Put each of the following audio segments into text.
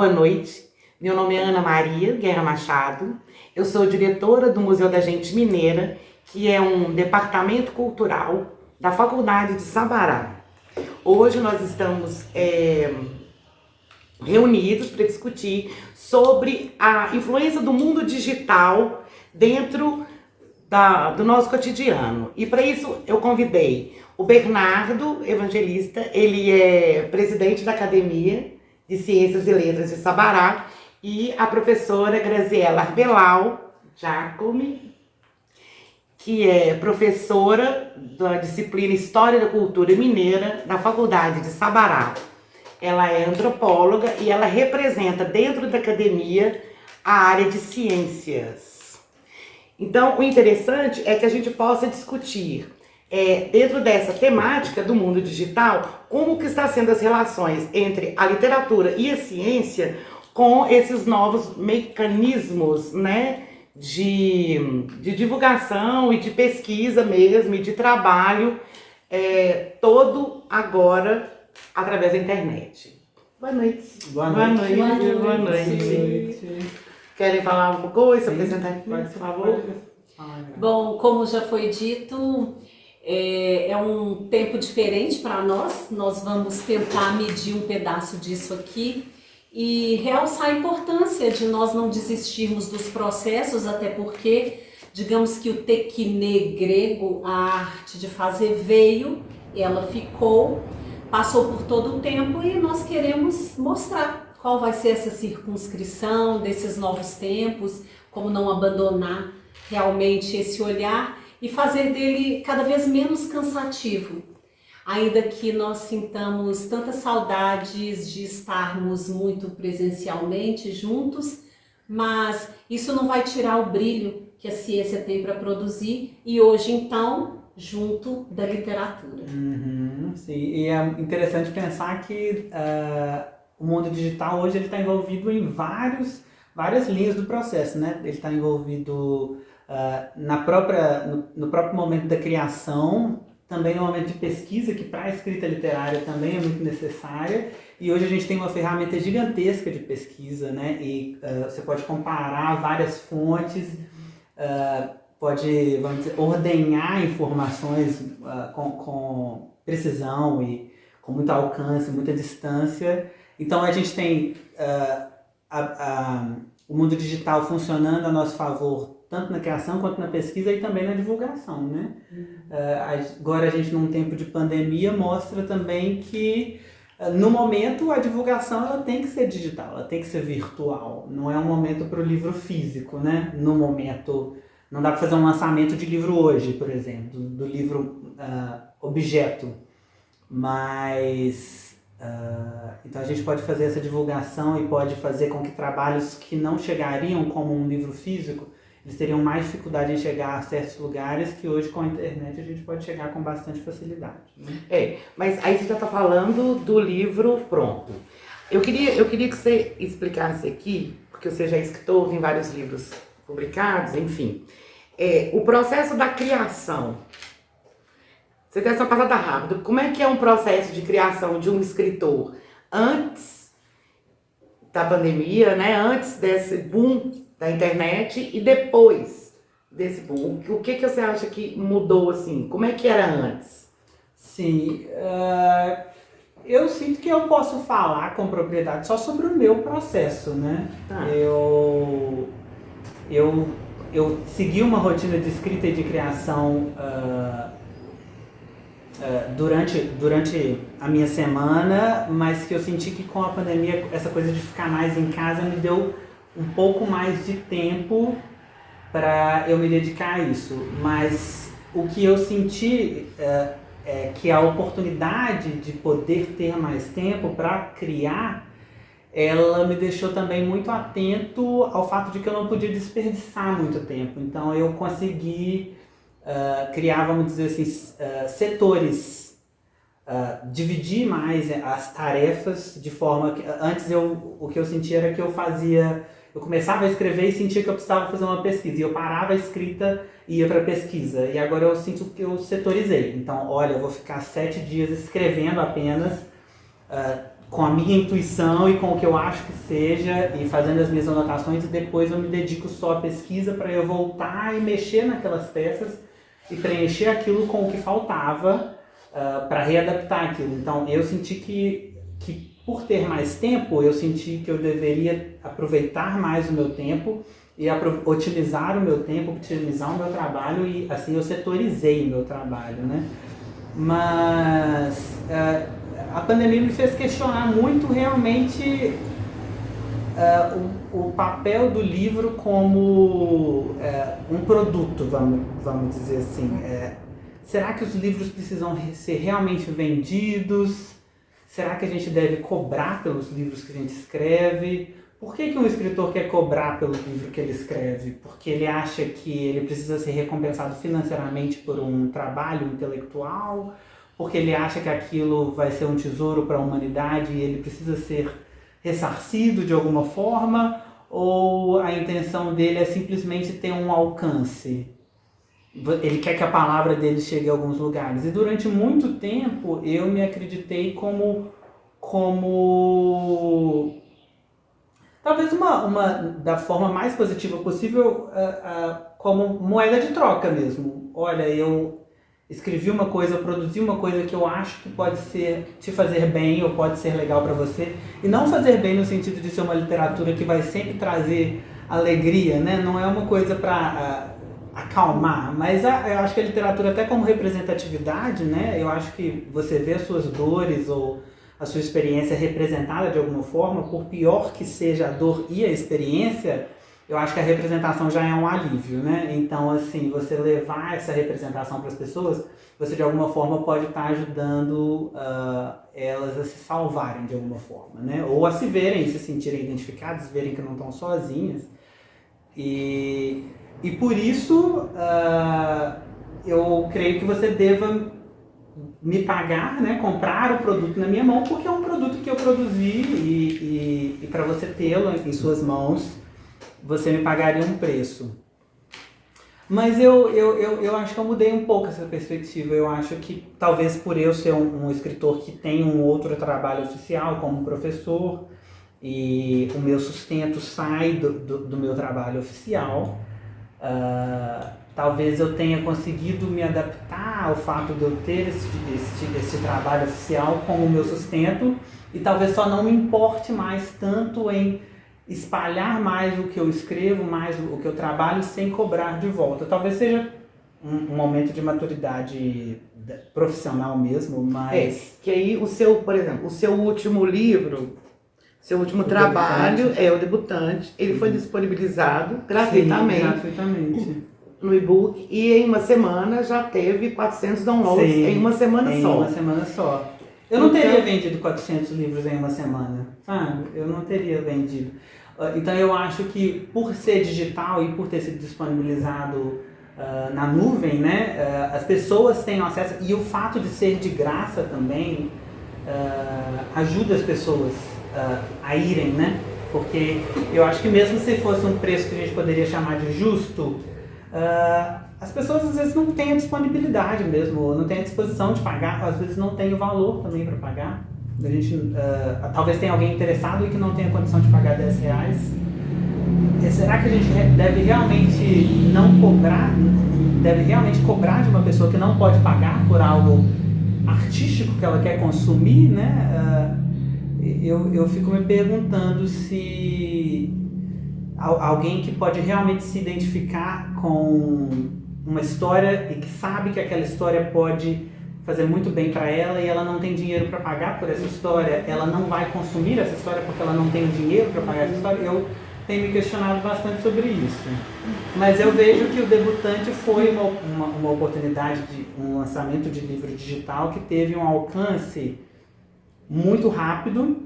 boa noite. Meu nome é Ana Maria Guerra Machado. Eu sou diretora do Museu da Gente Mineira, que é um departamento cultural da Faculdade de Sabará. Hoje nós estamos reunidos para discutir sobre a influência do mundo digital dentro do nosso cotidiano. E para isso eu convidei o Bernardo Evangelista, ele é presidente da Academia de Ciências e Letras de Sabará, e a professora Graziela Arbelau Giacomi, que é professora da disciplina História da Cultura Mineira da Faculdade de Sabará. Ela é antropóloga e ela representa dentro da academia a área de ciências. Então, o interessante é que a gente possa discutir, dentro dessa temática do mundo digital, como que está sendo as relações entre a literatura e a ciência com esses novos mecanismos, né, de divulgação e de pesquisa mesmo, e de trabalho, todo agora através da internet. Boa noite. Boa noite. Boa noite. Boa noite. Querem falar alguma coisa? Apresentar aqui, por favor? Bom, como já foi dito, é um tempo diferente para nós. Nós vamos tentar medir um pedaço disso aqui e realçar a importância de nós não desistirmos dos processos, até porque, digamos que o tekne grego, a arte de fazer, veio, ela ficou, passou por todo o tempo e nós queremos mostrar qual vai ser essa circunscrição desses novos tempos, como não abandonar realmente esse olhar e fazer dele cada vez menos cansativo. Ainda que nós sintamos tantas saudades de estarmos muito presencialmente juntos, mas isso não vai tirar o brilho que a ciência tem para produzir e hoje então junto da literatura. Sim, e é interessante pensar que o mundo digital hoje está envolvido em várias linhas do processo, né? Ele está envolvido no próprio momento da criação, também no momento de pesquisa, que para a escrita literária também é muito necessária, e hoje a gente tem uma ferramenta gigantesca de pesquisa, né? E você pode comparar várias fontes, pode, vamos dizer, ordenhar informações com precisão e com muito alcance, muita distância. Então a gente tem o mundo digital funcionando a nosso favor, tanto na criação quanto na pesquisa e também na divulgação, né? Agora a gente, num tempo de pandemia, mostra também que no momento a divulgação ela tem que ser digital, ela tem que ser virtual, não é um momento para o livro físico, né? No momento, não dá para fazer um lançamento de livro hoje, por exemplo, do livro objeto, mas então a gente pode fazer essa divulgação e pode fazer com que trabalhos que não chegariam como um livro físico, eles teriam mais dificuldade em chegar a certos lugares que hoje com a internet a gente pode chegar com bastante facilidade, né? Mas aí você já está falando do livro pronto. Eu queria que você explicasse aqui, porque você já é escritor, tem vários livros publicados, enfim. O processo da criação. Você tem essa passada rápida. Como é que é um processo de criação de um escritor antes da pandemia, né? Antes desse boom da internet e depois desse boom? O que você acha que mudou, assim? Como é que era antes? Sim, eu sinto que eu posso falar com propriedade só sobre o meu processo, né? Tá. Eu segui uma rotina de escrita e de criação durante a minha semana, mas que eu senti que com a pandemia essa coisa de ficar mais em casa me deu um pouco mais de tempo para eu me dedicar a isso. Mas o que eu senti é que a oportunidade de poder ter mais tempo para criar, ela me deixou também muito atento ao fato de que eu não podia desperdiçar muito tempo. Então eu consegui criar, vamos dizer assim, setores, dividir mais as tarefas de forma que antes o que eu sentia era que eu começava a escrever e sentia que eu precisava fazer uma pesquisa, e eu parava a escrita e ia para a pesquisa, e agora eu sinto que eu setorizei. Então, olha, eu vou ficar 7 dias escrevendo apenas, com a minha intuição e com o que eu acho que seja, e fazendo as minhas anotações, e depois eu me dedico só à pesquisa para eu voltar e mexer naquelas peças e preencher aquilo com o que faltava para readaptar aquilo. Então eu senti que por ter mais tempo, eu senti que eu deveria aproveitar mais o meu tempo e otimizar o meu tempo, otimizar o meu trabalho, e assim eu setorizei o meu trabalho, né? Mas a pandemia me fez questionar muito realmente o papel do livro como um produto, vamos dizer assim. Será que os livros precisam ser realmente vendidos? Será que a gente deve cobrar pelos livros que a gente escreve? Por que um escritor quer cobrar pelo livro que ele escreve? Porque ele acha que ele precisa ser recompensado financeiramente por um trabalho intelectual? Porque ele acha que aquilo vai ser um tesouro para a humanidade e ele precisa ser ressarcido de alguma forma? Ou a intenção dele é simplesmente ter um alcance? Ele quer que a palavra dele chegue a alguns lugares. E durante muito tempo eu me acreditei como talvez da forma mais positiva possível, como moeda de troca mesmo. Olha, eu escrevi uma coisa, eu produzi uma coisa que eu acho que pode te fazer bem ou pode ser legal para você. E não fazer bem no sentido de ser uma literatura que vai sempre trazer alegria, né? Não é uma coisa para acalmar, mas eu acho que a literatura, até como representatividade, né? Eu acho que você vê as suas dores ou a sua experiência representada de alguma forma, por pior que seja a dor e a experiência, eu acho que a representação já é um alívio, né? Então, assim, você levar essa representação para as pessoas, você de alguma forma pode estar ajudando elas a se salvarem de alguma forma, né? Ou a se verem, se sentirem identificadas, verem que não estão sozinhas. E por isso, eu creio que você deva me pagar, né, comprar o produto na minha mão, porque é um produto que eu produzi e para você tê-lo em suas mãos, você me pagaria um preço. Mas eu acho que eu mudei um pouco essa perspectiva. Eu acho que talvez por eu ser um escritor que tem um outro trabalho oficial como professor, e o meu sustento sai do meu trabalho oficial, talvez eu tenha conseguido me adaptar ao fato de eu ter esse trabalho oficial como meu sustento, e talvez só não me importe mais tanto em espalhar mais o que eu escrevo, mais o que eu trabalho, sem cobrar de volta. Talvez seja um momento de maturidade profissional mesmo, mas... que aí por exemplo, o seu último livro, seu último trabalho, O Debutante, ele foi disponibilizado gratuitamente. Sim, gratuitamente. No e-book, e em uma semana já teve 400 downloads. Sim, em uma semana só. Em uma semana só. Eu não teria vendido 400 livros em uma semana, sabe? Eu não teria vendido. Então eu acho que por ser digital e por ter sido disponibilizado na nuvem, né, as pessoas têm acesso, e o fato de ser de graça também ajuda as pessoas a irem, né? Porque eu acho que mesmo se fosse um preço que a gente poderia chamar de justo, as pessoas às vezes não têm a disponibilidade mesmo, não têm a disposição de pagar, às vezes não tem o valor também para pagar. A gente, talvez tenha alguém interessado e que não tenha condição de pagar R$10. Será que a gente deve realmente não cobrar, deve realmente cobrar de uma pessoa que não pode pagar por algo artístico que ela quer consumir, né? Eu fico me perguntando se alguém que pode realmente se identificar com uma história e que sabe que aquela história pode fazer muito bem para ela e ela não tem dinheiro para pagar por essa história, ela não vai consumir essa história porque ela não tem dinheiro para pagar essa história. Eu tenho me questionado bastante sobre isso. Mas eu vejo que o Debutante foi uma oportunidade de um lançamento de livro digital que teve um alcance muito rápido,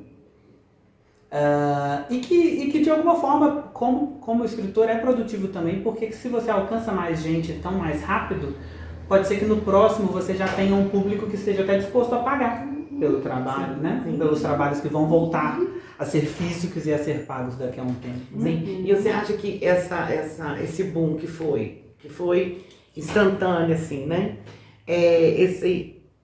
e que de alguma forma, como escritor, é produtivo também, porque se você alcança mais gente tão mais rápido, pode ser que no próximo você já tenha um público que esteja até disposto a pagar pelo trabalho, sim, né? Sim. Pelos trabalhos que vão voltar a ser físicos e a ser pagos daqui a um tempo. Sim. E você acha que esse boom que foi instantâneo, assim, né?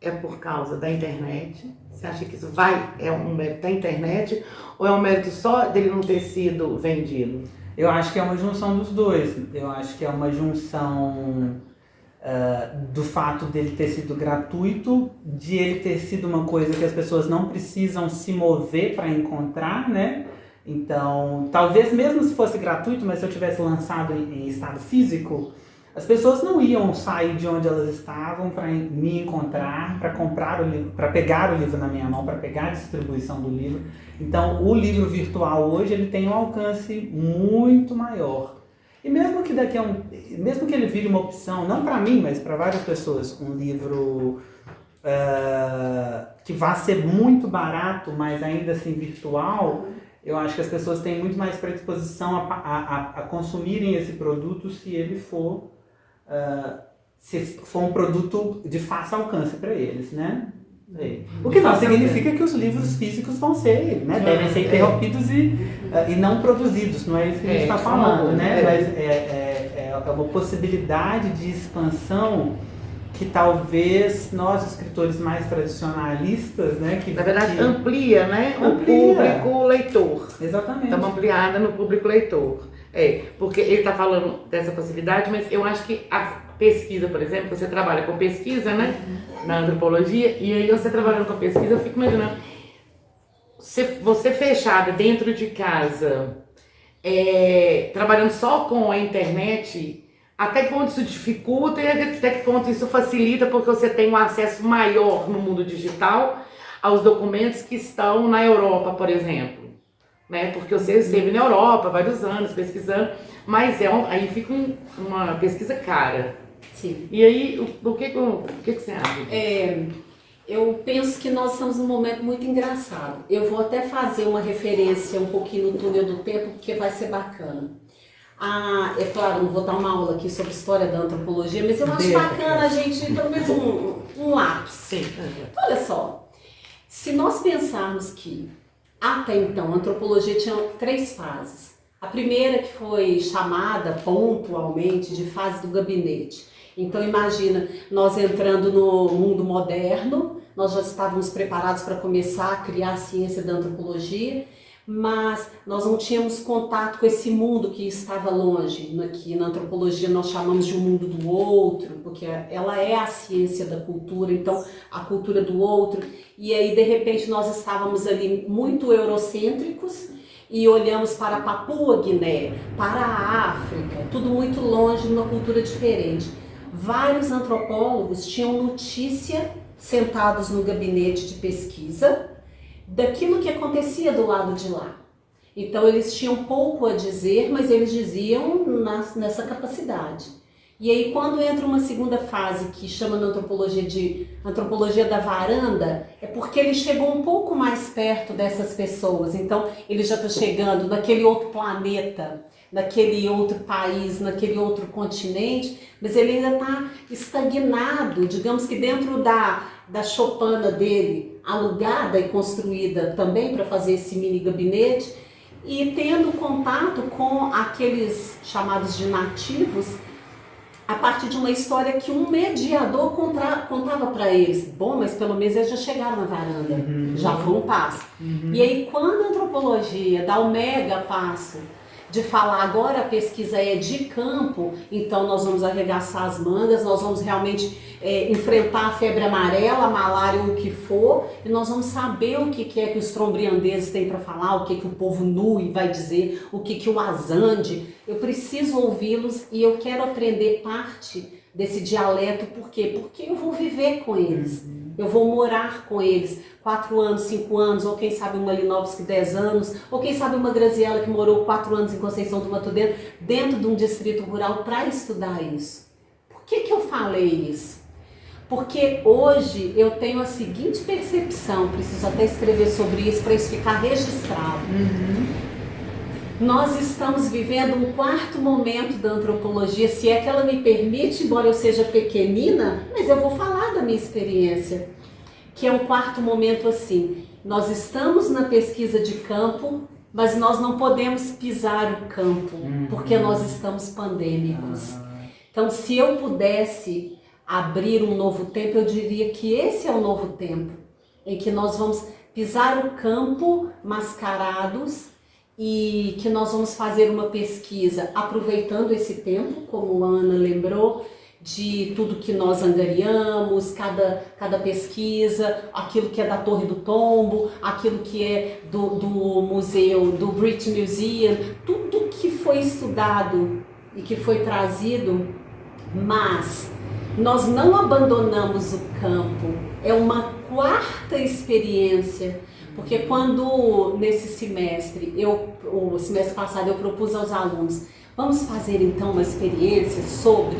é por causa da internet? Você acha que isso é um mérito da internet ou é um mérito só dele não ter sido vendido? Eu acho que é uma junção dos dois. Eu acho que é uma junção do fato dele ter sido gratuito, de ele ter sido uma coisa que as pessoas não precisam se mover para encontrar, né? Então, talvez mesmo se fosse gratuito, mas se eu tivesse lançado em estado físico, as pessoas não iam sair de onde elas estavam para me encontrar, para comprar o livro, para pegar o livro na minha mão, para pegar a distribuição do livro. Então, o livro virtual hoje ele tem um alcance muito maior. E mesmo que mesmo que ele vire uma opção, não para mim, mas para várias pessoas, um livro que vá ser muito barato, mas ainda assim virtual, eu acho que as pessoas têm muito mais predisposição a consumirem esse produto se ele for um produto de fácil alcance para eles, né? O que não significa que os livros físicos vão ser, né? Devem ser interrompidos e não produzidos, não é isso que a gente está falando, né? Mas é uma possibilidade de expansão que talvez nós, escritores mais tradicionalistas, né? Na verdade, amplia, né? O público leitor. Exatamente. Dá uma ampliada no público leitor. Porque ele está falando dessa possibilidade, mas eu acho que a pesquisa, por exemplo, você trabalha com pesquisa, né? Na antropologia, e aí você trabalhando com pesquisa, eu fico imaginando, você fechada dentro de casa, trabalhando só com a internet, até que ponto isso dificulta e até que ponto isso facilita, porque você tem um acesso maior no mundo digital aos documentos que estão na Europa, por exemplo. Né? Porque você esteve na Europa há vários anos pesquisando, mas aí fica uma pesquisa cara. Sim. E aí, o que você acha? Eu penso que nós estamos num momento muito engraçado. Eu vou até fazer uma referência um pouquinho no túnel do tempo, porque vai ser bacana. É claro, não vou dar uma aula aqui sobre história da antropologia, mas eu acho bacana a gente, pelo menos um lápis. Sim. Olha só, se nós pensarmos que até então a antropologia tinha 3 fases. A primeira que foi chamada pontualmente de fase do gabinete. Então imagina, nós entrando no mundo moderno, nós já estávamos preparados para começar a criar a ciência da antropologia, mas nós não tínhamos contato com esse mundo que estava longe. Aqui na antropologia nós chamamos de um mundo do outro, porque ela é a ciência da cultura, então a cultura do outro. E aí de repente nós estávamos ali muito eurocêntricos e olhamos para a Papua Guiné, para a África, tudo muito longe, numa cultura diferente. Vários antropólogos tinham notícia, sentados no gabinete de pesquisa, daquilo que acontecia do lado de lá. Então eles tinham pouco a dizer, mas eles diziam nessa capacidade. E aí quando entra uma segunda fase que chama na antropologia de antropologia da varanda, é porque ele chegou um pouco mais perto dessas pessoas. Então ele já está chegando naquele outro planeta, naquele outro país, naquele outro continente, mas ele ainda está estagnado, digamos que dentro da choupana dele, alugada e construída também para fazer esse mini gabinete, e tendo contato com aqueles chamados de nativos, a partir de uma história que um mediador contava para eles. Bom, mas pelo menos eles já chegaram na varanda, já foi um passo. E aí quando a antropologia dá o mega passo de falar agora a pesquisa é de campo, então nós vamos arregaçar as mangas, nós vamos realmente enfrentar a febre amarela, a malária ou o que for, e nós vamos saber o que é que os trombriandeses têm para falar, o que o povo Nui vai dizer, o que o Azande. Eu preciso ouvi-los e eu quero aprender parte desse dialeto, por quê? Porque eu vou viver com eles, eu vou morar com eles 4 anos, 5 anos, ou quem sabe uma Malinowski 10 anos, ou quem sabe uma Graziella que morou 4 anos em Conceição do Mato Dentro, dentro de um distrito rural para estudar isso. Por que eu falei isso? Porque hoje eu tenho a seguinte percepção, preciso até escrever sobre isso para isso ficar registrado. Nós estamos vivendo um 4º momento da antropologia, se é que ela me permite, embora eu seja pequenina, mas eu vou falar da minha experiência, que é um 4º momento assim. Nós estamos na pesquisa de campo, mas nós não podemos pisar o campo, porque nós estamos pandêmicos. Então, se eu pudesse abrir um novo tempo, eu diria que esse é o novo tempo, em que nós vamos pisar o campo mascarados e que nós vamos fazer uma pesquisa aproveitando esse tempo, como a Ana lembrou, de tudo que nós angariamos, cada pesquisa, aquilo que é da Torre do Tombo, aquilo que é do museu, do British Museum, tudo que foi estudado e que foi trazido, mas nós não abandonamos o campo, é uma quarta experiência, porque quando nesse semestre, o semestre passado eu propus aos alunos, vamos fazer então uma experiência sobre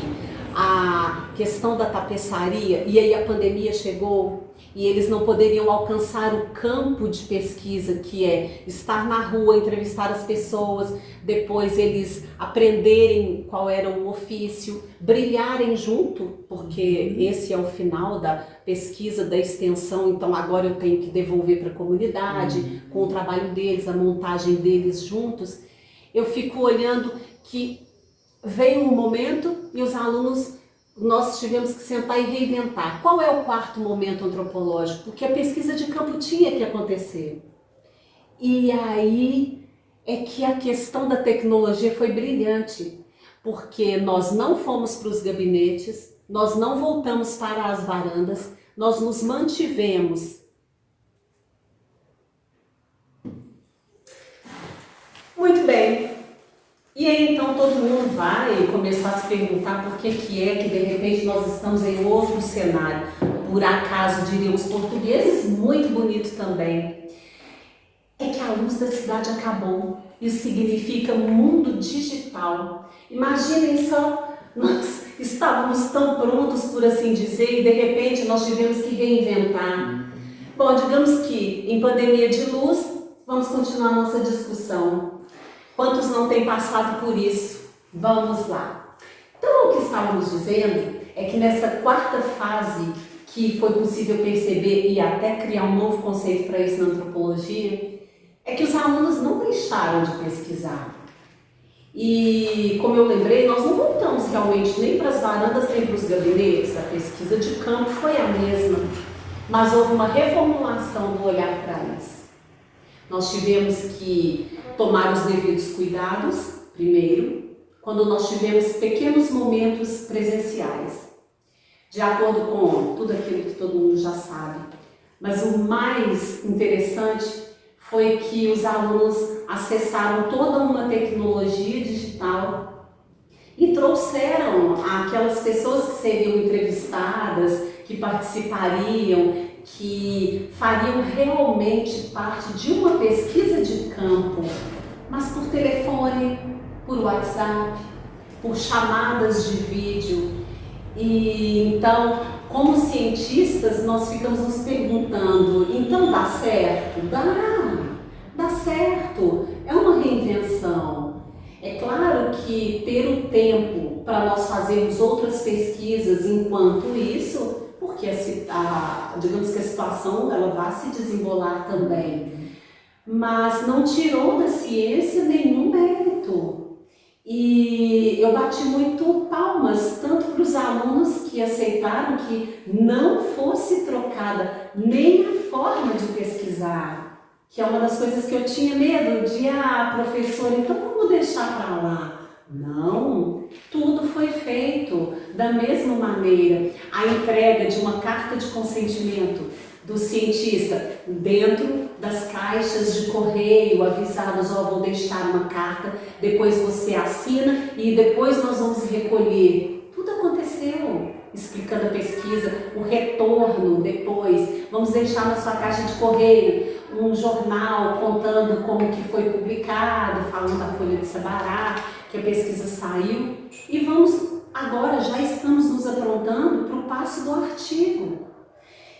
a questão da tapeçaria, e aí a pandemia chegou e eles não poderiam alcançar o campo de pesquisa, que é estar na rua, entrevistar as pessoas, depois eles aprenderem qual era o ofício, brilharem junto, porque esse é o final da pesquisa, da extensão, então agora eu tenho que devolver para a comunidade, com o trabalho deles, a montagem deles juntos. Eu fico olhando que veio um momento e os alunos, nós tivemos que sentar e reinventar. Qual é o quarto momento antropológico? Porque a pesquisa de campo tinha que acontecer. E aí é que a questão da tecnologia foi brilhante, porque nós não fomos para os gabinetes, nós não voltamos para as varandas, nós nos mantivemos. Muito bem. E aí então todo mundo vai começar a se perguntar por que é que de repente nós estamos em outro cenário. Por acaso, diriam os portugueses, muito bonito também. É que a luz da cidade acabou. Isso significa mundo digital. Imaginem só, nós estávamos tão prontos, por assim dizer, e de repente nós tivemos que reinventar. Bom, digamos que em pandemia de luz, vamos continuar a nossa discussão. Quantos não têm passado por isso? Vamos lá. Então, o que estávamos dizendo é que nessa quarta fase, que foi possível perceber e até criar um novo conceito para isso na antropologia, é que os alunos não deixaram de pesquisar. E, como eu lembrei, nós não voltamos realmente nem para as varandas, nem para os gabinetes. A pesquisa de campo foi a mesma, mas houve uma reformulação do olhar para isso. Nós tivemos que tomar os devidos cuidados, primeiro, quando nós tivemos pequenos momentos presenciais, de acordo com tudo aquilo que todo mundo já sabe. Mas o mais interessante foi que os alunos acessaram toda uma tecnologia digital e trouxeram aquelas pessoas que seriam entrevistadas, que participariam, que fariam realmente parte de uma pesquisa de campo, mas por telefone, por WhatsApp, por chamadas de vídeo. E então, como cientistas, nós ficamos nos perguntando, então dá certo? Dá certo, é uma reinvenção. É claro que ter o tempo para nós fazermos outras pesquisas enquanto isso, porque digamos que a situação ela vai se desembolar também, mas não tirou da ciência nenhum mérito. E eu bati muito palmas, tanto para os alunos que aceitaram que não fosse trocada nem a forma de pesquisar, que é uma das coisas que eu tinha medo de, professora, então vamos deixar para lá. Não, tudo foi feito da mesma maneira. A entrega de uma carta de consentimento do cientista dentro das caixas de correio, avisados, vou deixar uma carta, depois você assina e depois nós vamos recolher. Tudo aconteceu, explicando a pesquisa, o retorno depois, vamos deixar na sua caixa de correio um jornal contando como que foi publicado, falando da Folha de Sabará, que a pesquisa saiu, e agora já estamos nos aprontando para o passo do artigo.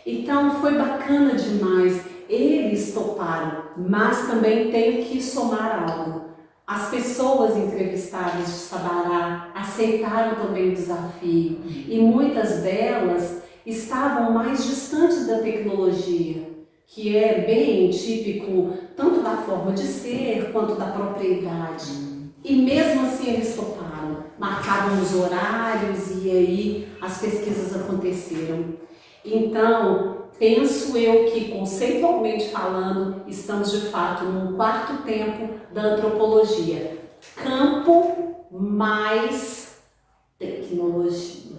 Então foi bacana demais, eles toparam, mas também tenho que somar algo. As pessoas entrevistadas de Sabará aceitaram também o desafio, e muitas delas estavam mais distantes da tecnologia, que é bem típico tanto da forma de ser quanto da propriedade. E mesmo assim eles toparam, marcavam os horários e aí as pesquisas aconteceram. Então, penso eu que, conceitualmente falando, estamos de fato num quarto tempo da antropologia. Campo mais tecnologia.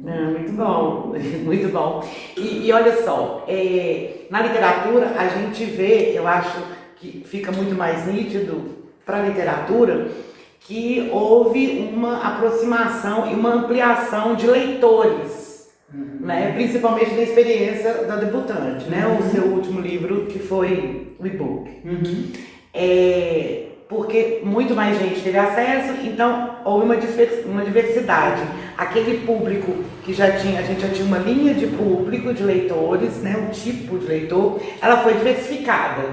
Muito bom, muito bom. E olha só, na literatura a gente vê, eu acho que fica muito mais nítido para a literatura, que houve uma aproximação e uma ampliação de leitores, né? Principalmente da experiência da debutante, né? O seu último livro, que foi o e-book. Porque muito mais gente teve acesso, então houve uma diversidade. Aquele público que a gente já tinha uma linha de público, de leitores, né? Um tipo de leitor, ela foi diversificada,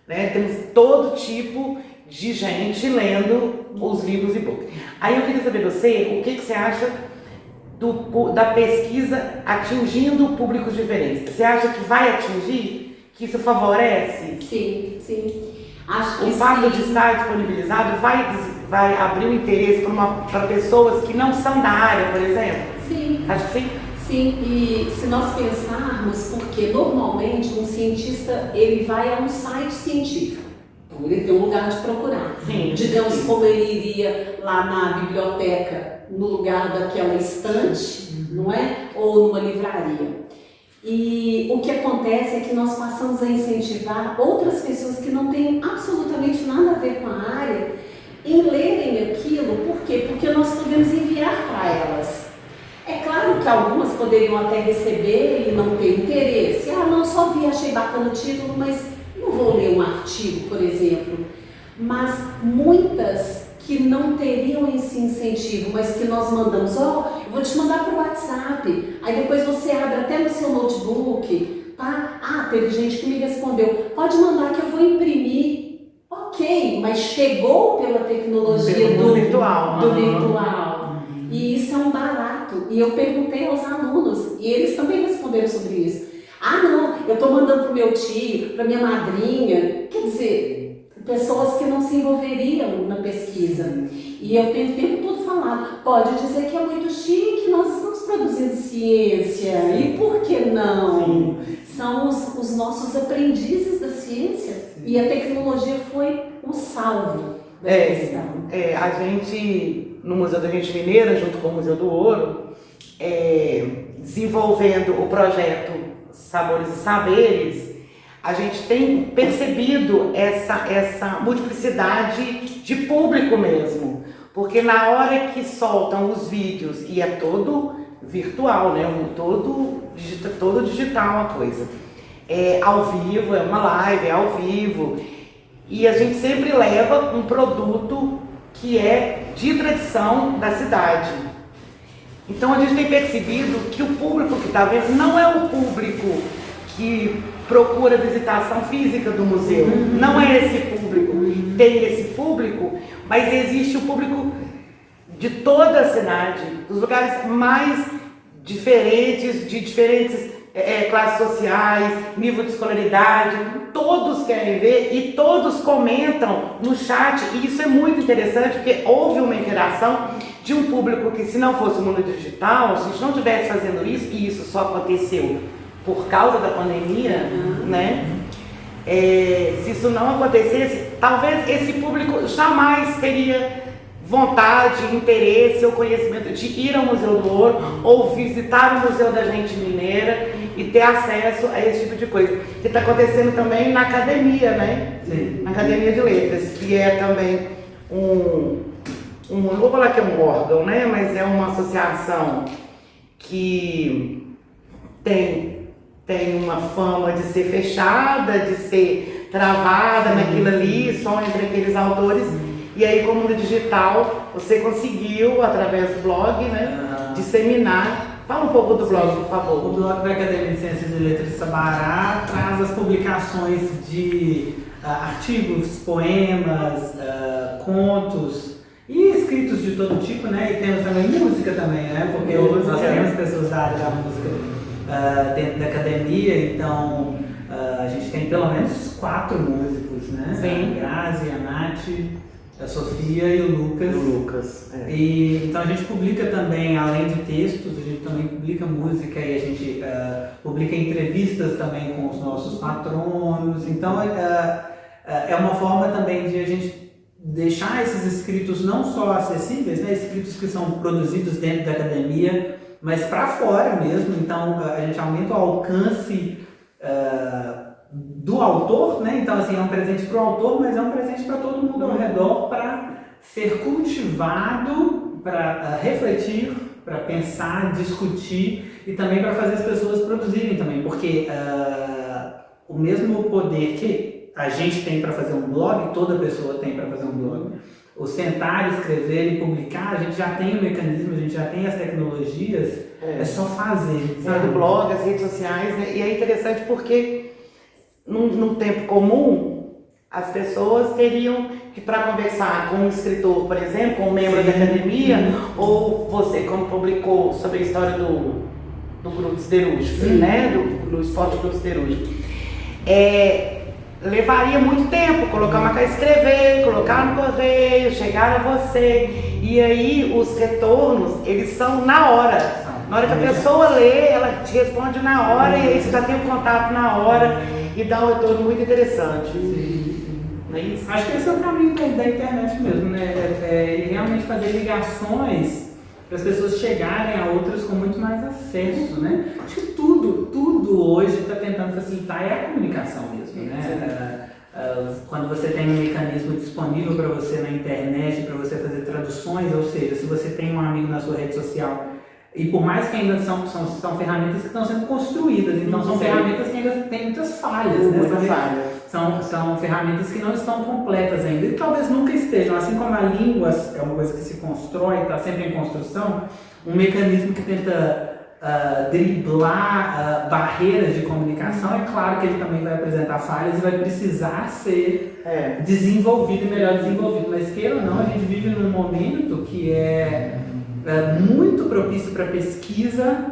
né? Temos todo tipo de gente lendo os livros e-book. Aí eu queria saber de você, o que você acha da pesquisa atingindo públicos diferentes? Você acha que vai atingir? Que isso favorece? Sim, sim. Acho que o fato de estar disponibilizado vai abrir um interesse para pessoas que não são da área, por exemplo? Sim. Acho que sim. Sim, e se nós pensarmos, porque normalmente um cientista ele vai a um site científico, então ele tem um lugar de procurar. Sim. Digamos como ele iria lá na biblioteca, no lugar daquela estante, não é? Ou numa livraria. E o que acontece é que nós passamos a incentivar outras pessoas que não têm absolutamente nada a ver com a área em lerem aquilo. Por quê? Porque nós podemos enviar para elas. É claro que algumas poderiam até receber e não ter interesse. Ah, não, só vi, achei bacana o título, mas não vou ler um artigo, por exemplo. Mas muitas que não teriam esse incentivo, mas que nós mandamos, eu vou te mandar para o WhatsApp, aí depois você abre até no seu notebook, tá? Ah, teve gente que me respondeu, pode mandar que eu vou imprimir. Ok, mas chegou pela tecnologia do virtual. virtual. E isso é um barato. E eu perguntei aos alunos, e eles também responderam sobre isso. Ah, não, eu estou mandando para o meu tio, para minha madrinha. Quer dizer, pessoas que não se envolveriam na pesquisa. E eu tenho o tempo todo falado, pode dizer que é muito chique, nós estamos produzindo ciência, e por que não? Sim. São os nossos aprendizes da ciência. Sim. E a tecnologia foi um salvo da questão. A gente, no Museu da Gente Mineira, junto com o Museu do Ouro, desenvolvendo o projeto Sabores e Saberes, a gente tem percebido essa multiplicidade de público mesmo, porque na hora que soltam os vídeos, e é todo virtual, né? Todo digital a coisa, é ao vivo, é uma live, é ao vivo, e a gente sempre leva um produto que é de tradição da cidade. Então a gente tem percebido que o público que está vendo não é o público que procura visitação física do museu. Não é esse público. Tem esse público, mas existe o público de toda a cidade, dos lugares mais diferentes, de diferentes classes sociais, nível de escolaridade. Todos querem ver e todos comentam no chat, e isso é muito interessante, porque houve uma interação de um público que, se não fosse o mundo digital, se a gente não estivesse fazendo isso, e isso só aconteceu por causa da pandemia, né? Se isso não acontecesse, talvez esse público jamais teria vontade, interesse ou conhecimento de ir ao Museu do Ouro ou visitar o Museu da Gente Mineira e ter acesso a esse tipo de coisa. Que está acontecendo também na academia, né? Sim. Na Academia de Letras, que é também não vou falar que é um órgão, né? Mas é uma associação que tem uma fama de ser fechada, de ser travada naquilo ali, só entre aqueles autores. E aí, como no digital, você conseguiu, através do blog, né, disseminar. Fala um pouco do blog, por favor. O blog da Academia de Ciências e Letras de Sabará traz as publicações de artigos, poemas, contos e escritos de todo tipo, né? E temos também música também, né? Porque nós temos pessoas da área da música dentro da academia, então a gente tem pelo menos 4 músicos, né? Sim. A Grazi, a Nath A Sofia e o Lucas. O Lucas. E, então a gente publica também, além de textos, a gente também publica música e a gente publica entrevistas também com os nossos patronos. Então é uma forma também de a gente deixar esses escritos não só acessíveis, né, escritos que são produzidos dentro da academia, mas para fora mesmo. Então a gente aumenta o alcance do autor, né? Então assim, é um presente para o autor, mas é um presente para todo mundo ao redor, para ser cultivado, para refletir, para pensar, discutir e também para fazer as pessoas produzirem também, porque o mesmo poder que a gente tem para fazer um blog, toda pessoa tem para fazer um blog. O sentar, escrever e publicar, a gente já tem o mecanismo, a gente já tem as tecnologias, é só fazer, sabe? O blog, as redes sociais, né? E é interessante porque num tempo comum, as pessoas teriam que, para conversar com um escritor, por exemplo, com um membro da academia, ou você, como publicou sobre a história do Grupo Siderúrgico, né? Do Esporte Grupo Siderúrgico, levaria muito tempo colocar uma cara, escrever, colocar no correio, chegar a você. E aí os retornos, eles são na hora. Na hora que a pessoa lê, ela te responde na hora, e aí você já tem um contato na hora e dá um retorno muito interessante. Não é isso? Acho que esse é o caminho da internet mesmo, né? Ele realmente fazer ligações para as pessoas chegarem a outras com muito mais acesso, né? Acho que tudo hoje está tentando facilitar a comunicação mesmo, né? Quando você tem um mecanismo disponível para você na internet, para você fazer traduções, ou seja, se você tem um amigo na sua rede social, e por mais que ainda são ferramentas que estão sendo construídas, então são ferramentas que ainda têm muitas falhas, né? São ferramentas que não estão completas ainda e talvez nunca estejam, assim como a língua é uma coisa que se constrói, está sempre em construção, um mecanismo que tenta driblar barreiras de comunicação, é claro que ele também vai apresentar falhas e vai precisar ser desenvolvido e melhor desenvolvido, mas queira ou não, a gente vive num momento que é muito propício para pesquisa,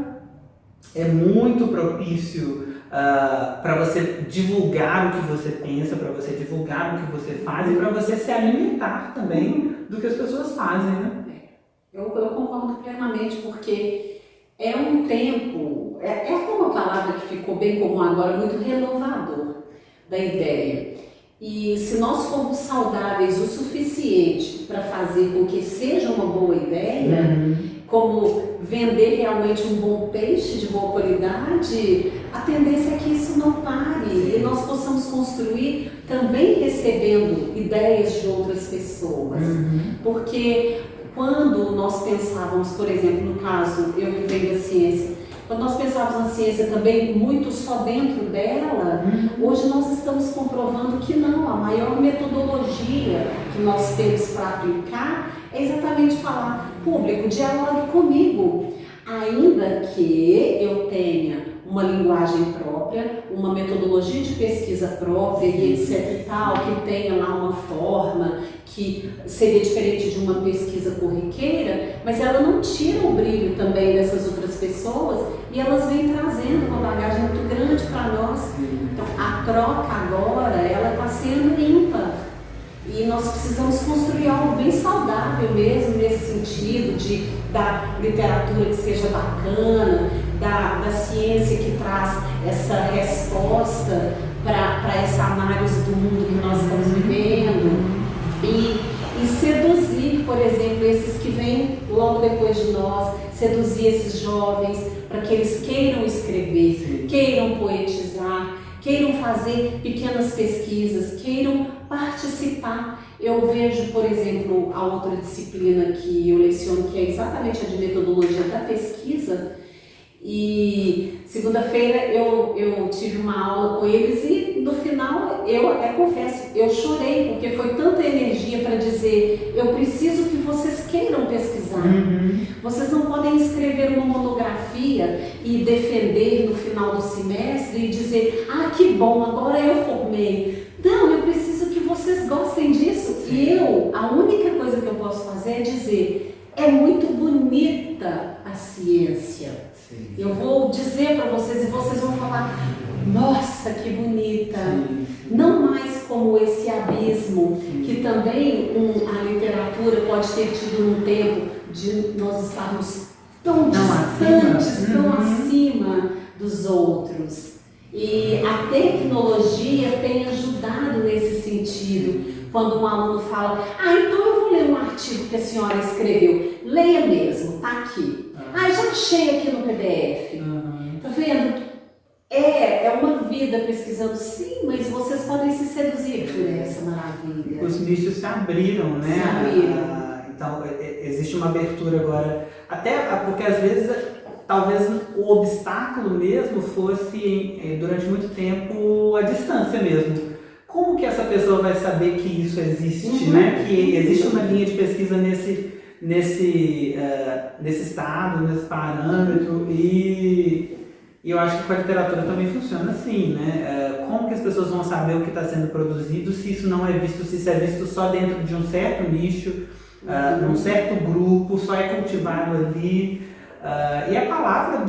é muito propício para você divulgar o que você pensa, para você divulgar o que você faz e para você se alimentar também do que as pessoas fazem, né? Eu concordo plenamente, porque é um tempo, é uma palavra que ficou bem comum agora, muito renovador da ideia. E se nós formos saudáveis o suficiente para fazer com que seja uma boa ideia, como vender realmente um bom peixe de boa qualidade, a tendência é que isso não pare e nós possamos construir também recebendo ideias de outras pessoas. Porque quando nós pensávamos, por exemplo, no caso, eu que venho da ciência, quando nós pensávamos na ciência também muito só dentro dela, hoje nós estamos comprovando que não, a maior metodologia que nós temos para aplicar é exatamente falar: público, dialogue comigo, ainda que eu tenha uma linguagem própria, uma metodologia de pesquisa própria e etc e tal, que tenha lá uma forma que seria diferente de uma pesquisa corriqueira, mas ela não tira o brilho também dessas outras pessoas e elas vêm trazendo uma bagagem muito grande para nós. Então a troca agora, ela está sendo ímpar e nós precisamos construir algo bem saudável mesmo nesse sentido, da literatura que seja bacana, da ciência que traz essa resposta para essa análise do mundo que nós estamos vivendo. E seduzir, por exemplo, esses que vêm logo depois de nós, seduzir esses jovens para que eles queiram escrever, queiram poetizar, queiram fazer pequenas pesquisas, queiram participar. Eu vejo, por exemplo, a outra disciplina que eu leciono, que é exatamente a de metodologia da pesquisa, e segunda-feira eu tive uma aula com eles e no final, eu até confesso, eu chorei, porque foi tanta energia para dizer: eu preciso que vocês queiram pesquisar. Vocês não podem escrever uma monografia e defender no final do semestre e dizer: ah, que bom, agora eu formei. Não, eu preciso que vocês gostem disso. E a única coisa que eu posso fazer é dizer: é muito bonita a ciência. Eu vou dizer para vocês e vocês vão falar: nossa, que bonita. Não mais como esse abismo que também a pode ter tido um tempo de nós estarmos tão Tão distantes, acima. tão Uhum. acima dos outros. E a tecnologia tem ajudado nesse sentido. Quando um aluno fala, então eu vou ler um artigo que a senhora escreveu. Leia mesmo, tá aqui. Já achei aqui no PDF. Tá vendo? É uma vida pesquisando, sim, mas vocês podem se seduzir por essa maravilha. Os nichos se abriram, né? Se abriram. Então, existe uma abertura agora, até porque às vezes, talvez o obstáculo mesmo fosse, durante muito tempo, a distância mesmo. Como que essa pessoa vai saber que isso existe, né? Que existe uma linha de pesquisa nesse estado, nesse parâmetro, e eu acho que com a literatura também funciona assim, né? Como que as pessoas vão saber o que está sendo produzido se isso não é visto, se isso é visto só dentro de um certo nicho, num certo grupo, só é cultivado ali. E a palavra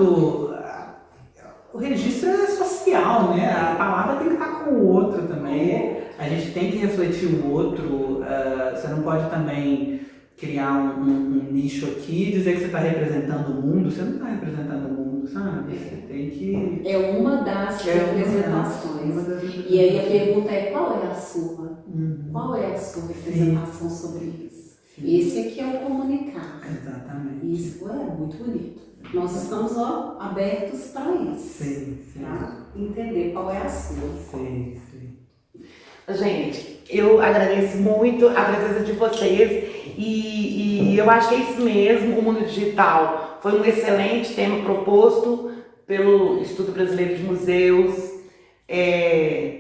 o registro é social, né? A palavra tem que estar com o outro também. A gente tem que refletir o outro. Você não pode também criar um nicho aqui e dizer que você está representando o mundo. Você não está representando o mundo, sabe? Você tem que... É uma das representações. E aí a pergunta é, qual é a sua? Qual é a sua representação sobre isso? Sim. Esse aqui é o comunicar. Exatamente. Isso é muito bonito. Nós estamos abertos para isso. Sim. Para entender qual é a sua. Sim. Gente, eu agradeço muito a presença de vocês e eu acho que é isso mesmo, o mundo digital foi um excelente tema proposto pelo Instituto Brasileiro de Museus.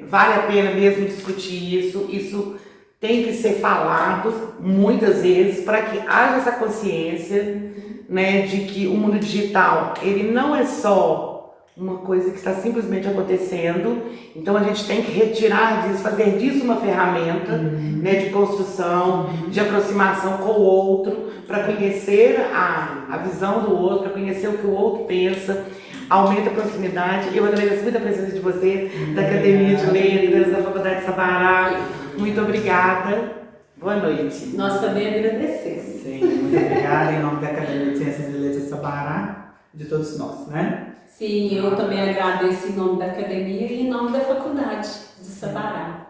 Vale a pena mesmo discutir isso tem que ser falado muitas vezes para que haja essa consciência, né, de que o mundo digital ele não é só uma coisa que está simplesmente acontecendo, então a gente tem que retirar disso, fazer disso uma ferramenta, né, de construção, de aproximação com o outro, para conhecer a visão do outro, para conhecer o que o outro pensa, aumenta a proximidade. Eu agradeço muito a presença de você, da Academia de Letras, da Faculdade de Sabará. Muito obrigada. Boa noite. Nós também agradecemos. Sim, muito obrigada em nome da Academia de Ciências e Letras de Sabará, de todos nós, né? Sim, eu também agradeço em nome da academia e em nome da Faculdade de Sabará.